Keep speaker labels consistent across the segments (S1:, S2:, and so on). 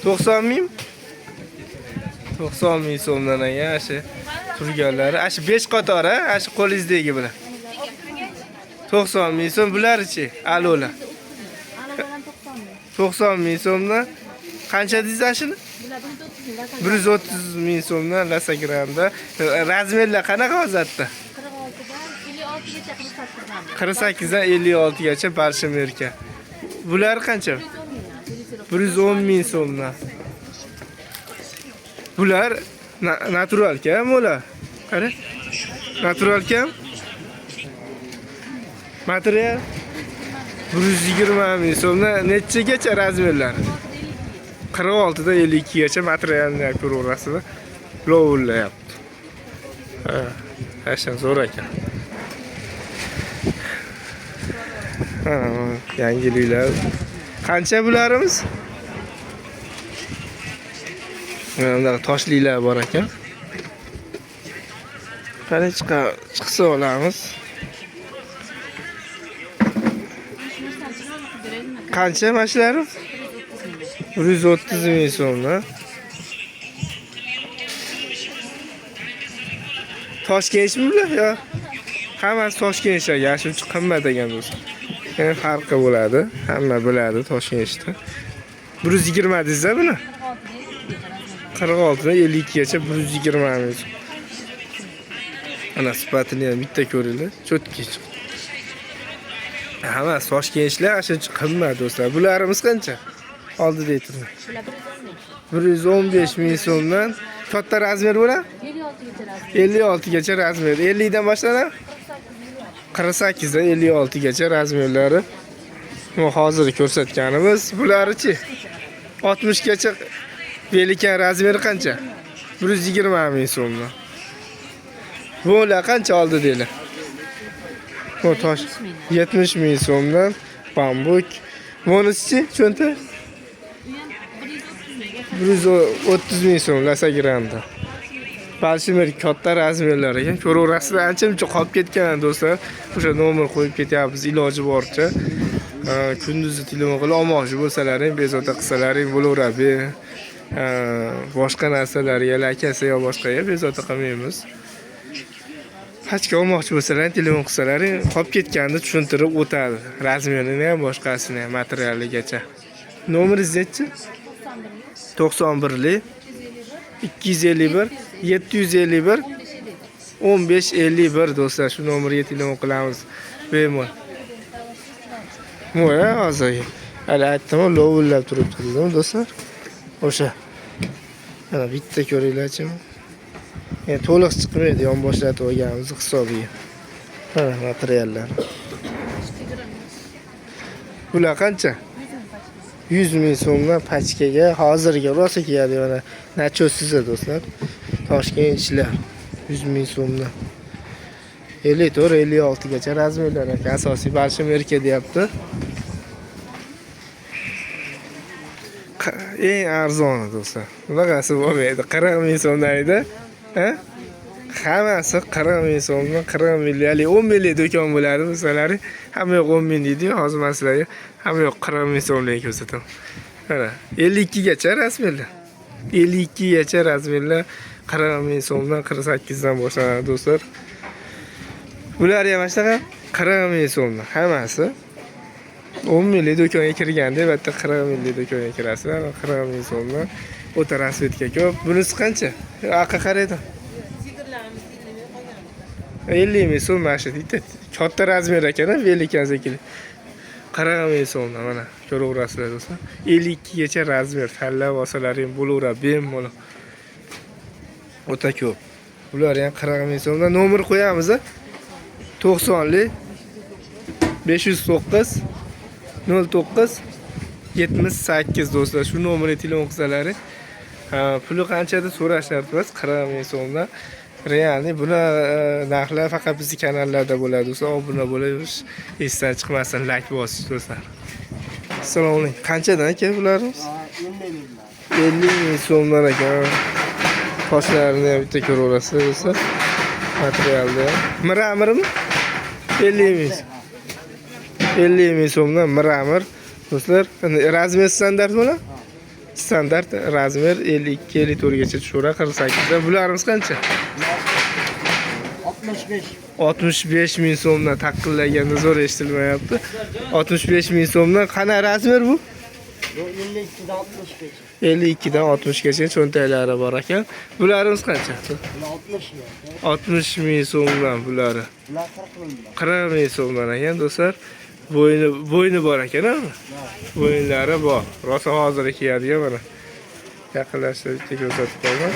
S1: 90 ming. 90 ming so'mdan ekan shu turganlari. Shu 5 qator ha, shu qo'lingizdagi bilan. 90 ming so'm bularchi? Alola. 90 ming so'mdan qancha deysiz shuni? 130 ming so'mdan lasagramda. Razmerlar qanaqa hozatda? 48 dan 56 gacha barcha marka. Bular qancha? 110 ming so'mdan. Bular natural kam ular. Qara. Natural kam. Material 120 ming so'mdan nechagacha razmerlar? 46 dan 52 gacha materialni ko'raverasizlar. Lovullayapti. Ha, asham zo'r ekan. Ha, yangiliklar. Qancha bularimiz? Mana toshlilar bor ekan. Qani chiqsa olamiz. Qancha mashlarim? 130 ming so'mdan. Toshkentmi bular yo? Hammasi Toshkentga, shuncha qimmat ekan do'stlar. Yani farqi bo'ladi. Hamma biladi Toshkentda. 120 deysiz buni? 46 dan 52 gacha 120 ming. Ana sifatini ham bitta ko'ringlar, cho'tki. Hamma Toshkentlar shuncha qimmat do'stlar. Bularimiz qancha? Oldida aytdim. 115 ming so'mdan katta razmer bo'ladi? 56 gacha razmer. 50 dan boshlanadi? 48 dan 56 gacha razmerlari. Bu hozir ko'rsatganimiz. Bularchi 60 gacha belikan razmeri qancha? 120 ming so'mdan. Bular qancha oldi deylar? Bu tosh 70 ming so'mdan bambuk. Bunisi cho'nta 130 ming so'm lasagramda. Balshimir katta razmerlar ekan. Ko'raverasizlar, ancha-muncha qolib ketgan do'stlar. O'sha nomer qo'yib ketyapmiz iloji boricha. Kunduzi telefon qilib olmoqchi bo'lsalaring, bezovta qilsalaring bo'laveradi. Boshqa narsalarga lakasi yo boshqaga bezovta qilmaymiz. Hechga olmoqchi bo'lsalaring, telefon qilsalaring, qolib ketganini tushuntirib o'tadi. Razmerini ham, boshqasini ham, materialigacha. Nomeringiz-chi? 91 251 751 1551 do'stlar, shu nomerga telefon qilamiz. Bemalol. Mo'ya hozir. Hali aytdim, lovullab turibdi dedim do'stlar. O'sha. Mana bitta ko'ringlarchi. Yani to'liq chiqmaydi, yon boshlatib olganimiz hisobiga. Mana materiallar. Bular qancha? 100 ming so'mdan pachkaga hozirga rosa keladi mana. Nachosiz do'stlar. Toshkent ishlar 100 ming so'mdan. 54-56 gacha razmerlar ekan. Asosiy barcha marka deyapti. Eng arzoni do'stlar. Bunaqasi bo'lmaydi. 40 ming so'mdan edi. Ha? Hammasi 40 ming so'mdan, 40 ming, 10 minglik do'kon bo'ladi do'stlar. Hamma yoq 10 ming deydi, hozir men sizlarga hamma yoq 40 ming so'mdan ko'rsataman. Mana 52 gacha razmerlar. 52 gacha razmerlar 40 ming so'mdan 48 dan boshlanadi do'stlar. Bular ham mana 40 ming so'mdan hammasi. 10 minglik do'konga kirganda albatta 40 minglik do'konga kirasizlar. 40 ming so'mdan o'ta rasvetka ko'p. Bunisi qancha? Aqqa qaraydi. 50 ming so'm mana shu bitta katta razmer ekan, velikan sekili. 40 ming so'mdan mana ko'raverasizlar do'stlar. 52 gacha razmer tanlab olsalaring bo'laveradi bemalol. O'ta ko'p. Bular ham 40 ming so'mdan nomer qo'yamiz. 90lik 509 09 78 do'stlar, shu nomerga telefon qilsalaring, puli qanchada so'rashadi emas, 40 ming so'mdan. Realni buni narxlar faqat bizning kanallarda bo'ladi do'stlar. Obuna bo'lish, esdan chiqmasin, like bosish do'stlar. Assalomu alaykum. Qanchadan aka bularimiz? 50 ming so'mdan ekan. Toshlarini ham bitta ko'raverasiz do'stlar. Materialda. Miramirmi? 50 ming. 50 ming so'mdan miramir do'stlar. Razmer standart bo'la? Standart razmer 52-54 gacha tushaveradi 48 dan. Bularimiz qancha?
S2: 65.
S1: 65 ming so'mdan taqillaganda zo'r eshitilmayapti. 65 ming so'mdan qana razmer bu?
S2: 52 dan 65.
S1: 52 dan 60 gacha cho'ntaklari bor ekan. Bularimiz qancha?
S2: 60 ming.
S1: 60 ming so'mdan bulari.
S2: Bular 40 ming.
S1: 40 ming so'mdan ekan do'stlar. Bo'yni bor ekan, ha? Bo'yinlari bor. Rosa hozir kiyadigan mana. Yaqinlashtirib ko'rsatib qo'ygan.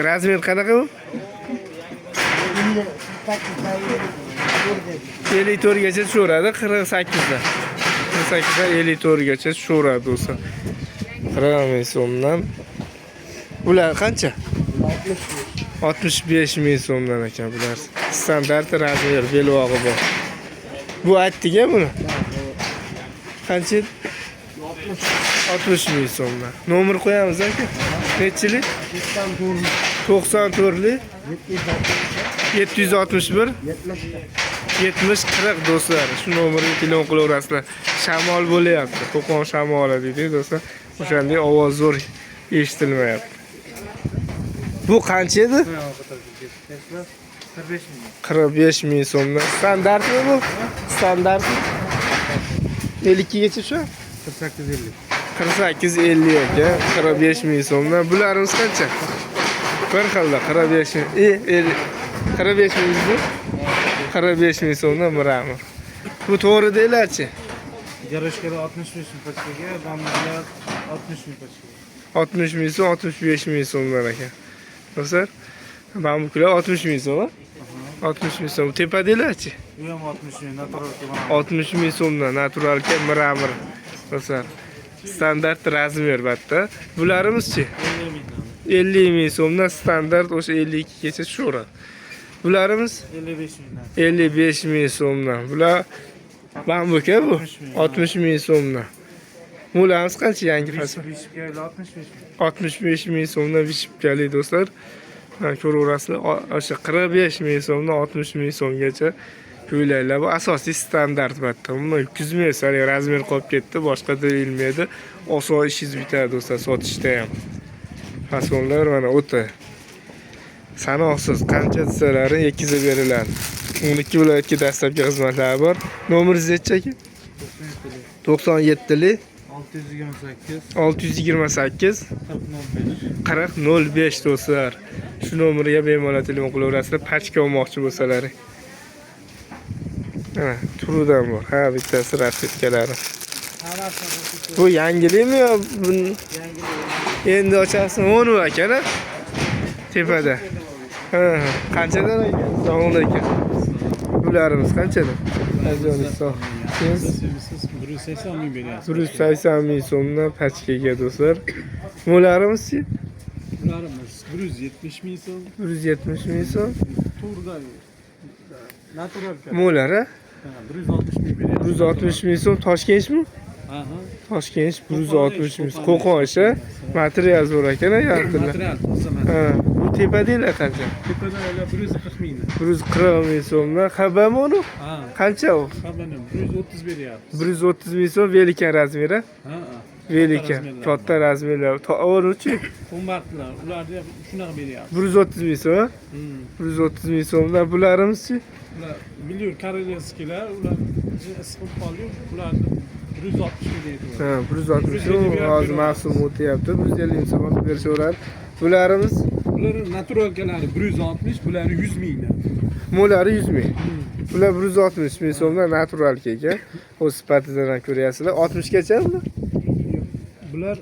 S1: Razmer qanaqa bu? 54 gacha tushaveradi 48 dan. 48 dan 54 gacha tushaveradi do'stlar. 40 ming so'mdan. Bular qancha? 65 ming so'mdan ekan bular. Standart razmer belvog'i bor. Bu aytdik-a buni? Qancha? 60 ming so'mdan. Nomer qo'yamiz aka. Nechilik? 94lik 761 70 40 do'stlar. Shu nomerga telefon qilaverasizlar. Shamol bo'lyapti. Qo'qon shamoli deydi do'stlar. O'shanday ovoz zo'r eshitilmayapti. Bu qancha edi? 45 ming so'mdan. Standartmi bu? Standart. 52 gacha shu? 48-50 aka. 45 ming so'mdan. Bularimiz qancha? Bir xilda 45 ming. 45 ming bu? 45 ming so'mdan mirami. Bu to'g'ri deylarchi?
S3: Garajkada 65 ming pachkaga, bambular 60 ming pachkaga.
S1: 60 ming so'm, 65 ming so'mdan ekan. Do'stlar, bambular 60 ming so'm. 60 ming so'm. Tepa deylarchi?
S3: Bu ham 60 ming naturalga.
S1: 60 ming so'mdan naturalga miramir. Do'stlar, standart razmer batta. Bularimiz-chi? 50 ming so'mdan standart o'sha 52 gacha tushaveradi. Bularimiz
S3: 55 mingdan.
S1: 55 ming so'mdan. Bular bambuka bu 60 ming so'mdan. Bularimiz qancha yangi fasl? 65 ming so'mdan vishipkali do'stlar. Ko'raverasizlar. O'sha 45 ming so'mdan 60 ming so'mgacha ko'ylaklar bu asosiy standart batta. Buni yukizmaysiz, razmer qolib ketdi, boshqa deyilmaydi. Oson ishingiz bitadi do'stlar sotishda ham. Fasonlar mana o'ta sanoqsiz qancha desalari yetkazib beriladi. 12 viloyatga dastlabki xizmatlari bor. Nomeringiz nechi aka? 97lik 628 4005 do'stlar. Shu nomerga bemalol telefon qilaverasizlar, pachka olmoqchi bo'lsalaring. Ha, turdan bor. Ha, bittasi rasvetkalari. Bu yangilikmi yo endi ochasizmi? 10 ekan-a? Tepada. Ha, qanchadan ekan? Sog'lik ekan. Bularimiz qanchadan? Ajoyib.
S3: 180 ming beryapsiz.
S1: 180 ming so'mdan pachkaga do'stlar. Bularimiz-chi?
S3: Bularimiz 170 ming so'm.
S1: 170 ming so'm.
S3: Turda natural.
S1: Mo'lari
S3: 160 ming beryapsiz.
S1: 160 ming so'm. Toshkentmi?
S3: Aha.
S1: Toshkent 160 ming. Qo'qon ishi material zo'r ekan-a, yartilla.
S3: Material,
S1: Ha, bu tepadanglar qancha?
S3: tepada 140 mingdan.
S1: 140 ming so'mdan. Xabami uni?
S3: Ha.
S1: Qancha u?
S3: Xabanim 130 beryapsiz.
S1: 130 ming so'm velikan razmeri.
S3: Ha.
S1: Velikan, katta razmerlar. To'g'ri-chi?
S3: Qimmatlar, ularga shunaqa beryapsiz.
S1: 130 ming so'm. 130 ming so'mdan bularimiz-chi?
S3: Ular million koreyskilar, ular isqib qoldi. Ularni 160 ming deydi.
S1: Ha, 160 so'm hozir mavsum o'tyapti. 150 ming so'm berishaveradi. Bularimiz
S3: Ular naturalkalari 160, bular 100 mingdan.
S1: mo'lari 100 ming. Bular 160 ming so'mdan naturalka ekan. O'z sifatidan ham ko'ryapsizlar. 60 gacha bular.
S3: Bular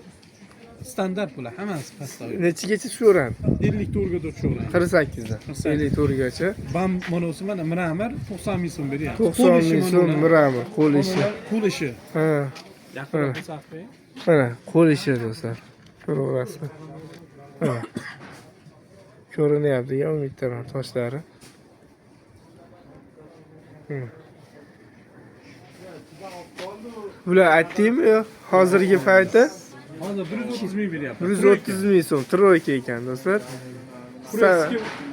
S3: standart bular, hammasi pastoviy.
S1: Nechigacha tushaveradi?
S3: 54 ga tushaveradi.
S1: 48 dan 54 gacha.
S3: Bam monosi mana miramir 90 ming so'm beryapti.
S1: 90 ming so'm mirami, qo'l ishi.
S3: Qo'l ishi.
S1: Ha,
S3: Yaqinroq saqlay.
S1: mana qo'l ishi do'stlar. Ko'raverasizlar. Ha. Ko'rinyapti-ya, umid qilaman toshlari. Bular aytdingmi yo? Hozirgi paytda
S3: Hozir 130 ming beryapti.
S1: 130 ming so'm troyka ekan do'stlar.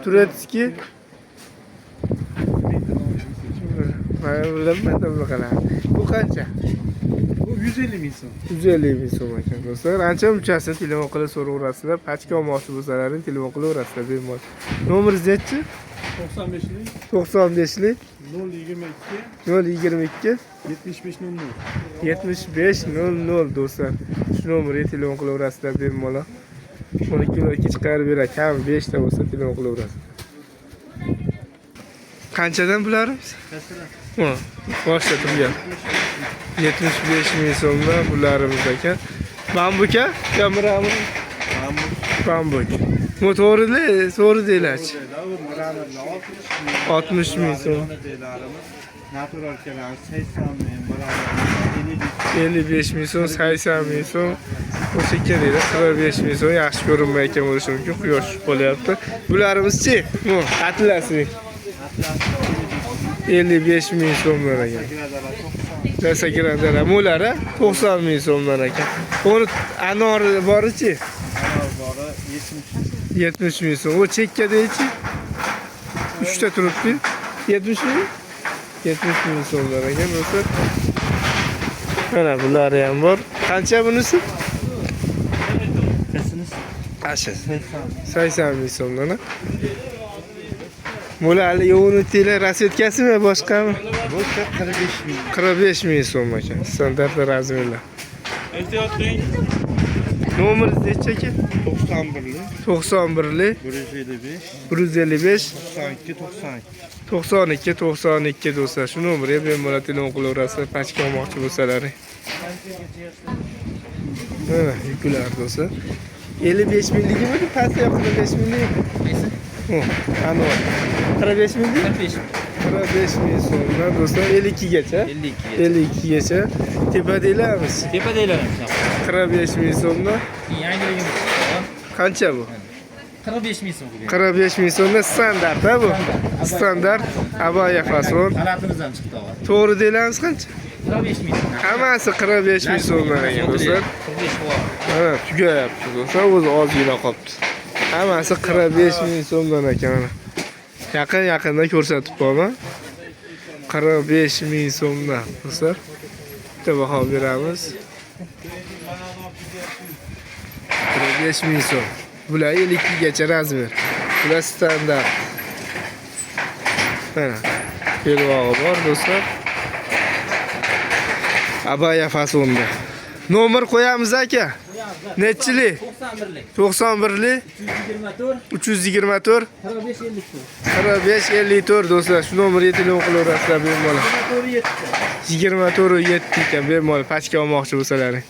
S1: Turetskiy. Men bilmadim bunaqa. Bu qancha?
S3: Bu 150 ming so'm.
S1: 150 ming so'm ekan do'stlar. Ancha munchasini telefon qilib so'raverasizlar. Pachka olmoqchi bo'lsalaring telefon qilaverasizlar bemalol. Nomeringiz-chi?
S3: 95lik
S1: 95lik
S3: 022
S1: 022
S3: 7500.
S1: 7500 do'stlar. Shu nomerga telefon qilaverasizlar bemalol. 12 kiloga chiqarib beradi. Kam 5 ta bo'lsa telefon qilaverasizlar. Qanchadan bularimiz? Ha, boshda turgan. 75 ming so'mdan bularimiz ekan. Bambuka, kamerami? Bambuk. Motorli, so'ri deylarchi. 60 ming so'm.
S2: Natural kelar 80 ming,
S1: 55 ming so'm, 80 ming so'm. O'sha deydi, 45 ming so'm yaxshi ko'rinmayotgan bo'lishi mumkin. Quyosh bo'lyapti. Bularimiz-chi? Bu atlasli. 55 ming so'mdan ekan. Dasa kiradilar. Mo'lari 90 ming so'mdan ekan. Buni anor borichi?
S2: bori
S1: 70 ming so'm. O chekkadagi-chi? 3 ta turibdi. 70 ming? 70 ming so'mdan ekan do'stlar. Mana bulari ham bor. Qancha bunisi? Qancha? 80 ming so'mdan. Mo'lali yo'nitlar rasvetkasimi boshqami?
S2: Bu 45 ming.
S1: 45 ming so'm ekan. Standart razmerlar.
S3: Ehtiyot qiling.
S1: Nomeringiz necha aka?
S2: 91lik
S1: 91lik
S2: 155
S1: 155
S2: 92
S1: 92 do'stlar. Shu nomerga bemalol telefon qilaverasizlar, pachka olmoqchi bo'lsalaring. Mana yuklar do'stlar. 55 mingligimi? Pastda 45 minglik. Qaysi? Ana 45 minglik? 45 ming so'mdan do'stlar 52 gacha. 52 gacha. Tepa deylarmiz.
S4: Tepa deyiladi.
S1: 45 ming so'mdan.
S4: Yangiligimiz.
S1: Qancha bu?
S4: 45 ming so'm.
S1: 45 ming so'mdan standart ha bu. Standart abaya fason.
S4: Xalatimiz ham chiqdi hozir.
S1: To'g'ri deylarmiz qancha?
S4: 45 ming.
S1: Hammasi 45 ming so'mdan ekan do'stlar.
S4: 45 bor.
S1: Mana tugayapti do'stlar, o'zi ozgina qolibdi. Hammasi 45 ming so'mdan ekan mana. Yaqindan ko'rsatib qo'yaman. 45 ming so'mdan do'stlar. Bitta baho beramiz. 45 ming so'm. Bular 52 gacha razmer. Bular standart. Mana belbog'i bor do'stlar. Abaya fasonda. Nomer qo'yamiz aka. Nechchilik? 91lik 324 45 54 do'stlar. Shu nomerga telefon qilaverasizlar bemalol. 24 7 ekan bemalol pachka olmoqchi bo'lsalaring.